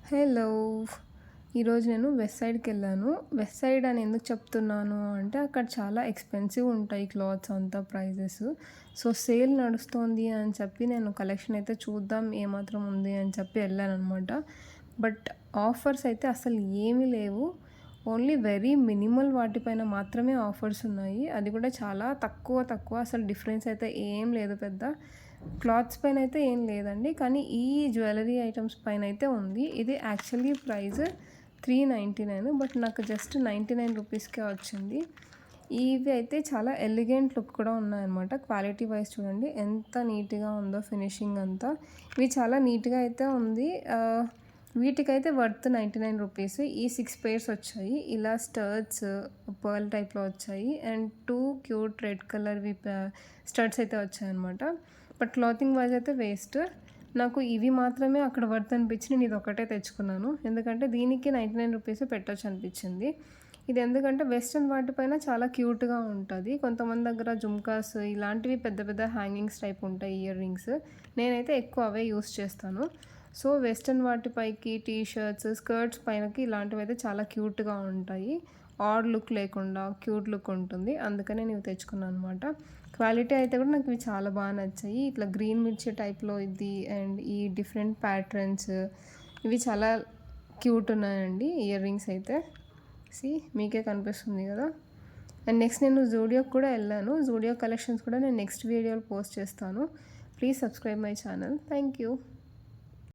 Hello! ఈరోజు నేను west సైడ్‌కెళ్ళాను. West side అని ఎందుకు చెప్తున్నాను అంటే, అక్కడ చాలా ఎక్స్‌పెన్సివ్ ఉంటాయి క్లాత్స్ అంతా ప్రైజెస్. సో, సేల్ నడుస్తోంది అని చెప్పి నేను కలెక్షన్ అయితే చూద్దాం ఏమాత్రం ఉంది అని చెప్పి ఎళ్ళాననమాట. బట్ ఆఫర్స్ అయితే అసలు ఏమీ లేవు. ఓన్లీ వెరీ మినిమల్ వాటిపైన మాత్రమే ఆఫర్స్ ఉన్నాయి. అది కూడా చాలా తక్కువ అసలు డిఫరెన్స్ అయితే ఏం లేదు పెద్ద. క్లాత్స్ పైనయితే ఏం లేదండి. కానీ ఈ జ్యువెలరీ ఐటెమ్స్ పైనయితే ఉంది. ఇది యాక్చువల్లీ ప్రైస్ 399 బట్ నాకు జస్ట్ 99 రూపీస్‌కే వచ్చింది. ఇవి అయితే చాలా ఎలిగెంట్ లుక్ కూడా ఉన్నాయన్నమాట. క్వాలిటీ వైస్ చూడండి ఎంత నీట్‌గా ఉందో ఫినిషింగ్ అంతా. ఇవి చాలా నీట్‌గా అయితే ఉంది. వీటికైతే వర్త్ 99 రూపీస్. ఈ 6 పెయిర్స్ వచ్చాయి. ఇలా స్టడ్స్ పర్ల్ టైప్‌లో వచ్చాయి. అండ్ 2 క్యూట్ రెడ్ కలర్‌వి స్టడ్స్ అయితే వచ్చాయన్నమాట. బట్ క్లాతింగ్ వైజ్ అయితే వేస్ట్. నాకు ఇవి మాత్రమే అక్కడ వర్త్ అనిపించి నేను ఇదొక్కటే తెచ్చుకున్నాను. ఎందుకంటే దీనికి 99 రూపీసే పెట్టొచ్చు అనిపించింది. ఇది ఎందుకంటే వెస్టర్న్ వాటిపైన చాలా క్యూట్‌గా ఉంటది. కొంతమంది దగ్గర జుమ్కాస్ ఇలాంటివి పెద్ద పెద్ద హ్యాంగింగ్స్ టైప్ ఉంటాయి ఇయర్ రింగ్స్. నేనైతే ఎక్కువ అవే యూజ్ చేస్తాను. సో, వెస్టర్న్ వాటిపైకి టీ షర్ట్స్, స్కర్ట్స్ పైనకి ఇలాంటివైతే చాలా క్యూట్‌గా ఉంటాయి. ఆడ్ లుక్ లేకుండా క్యూట్ లుక్ ఉంటుంది. అందుకనే నేను ఇవి తెచ్చుకున్నాను అనమాట. క్వాలిటీ అయితే కూడా నాకు ఇవి చాలా బాగా నచ్చాయి. ఇట్లా గ్రీన్ మిర్చి టైప్‌లో ఇది అండ్ ఈ డిఫరెంట్ ప్యాటర్న్స్ ఇవి చాలా క్యూట్ ఉన్నాయండి ఇయర్ రింగ్స్ అయితే. మీకే కనిపిస్తుంది కదా! అండ్ నెక్స్ట్ నేను జూడియోకి కూడా వెళ్ళాను. జూడియో కలెక్షన్స్ కూడా నేను నెక్స్ట్ వీడియోలో పోస్ట్ చేస్తాను. Please subscribe my channel. Thank you.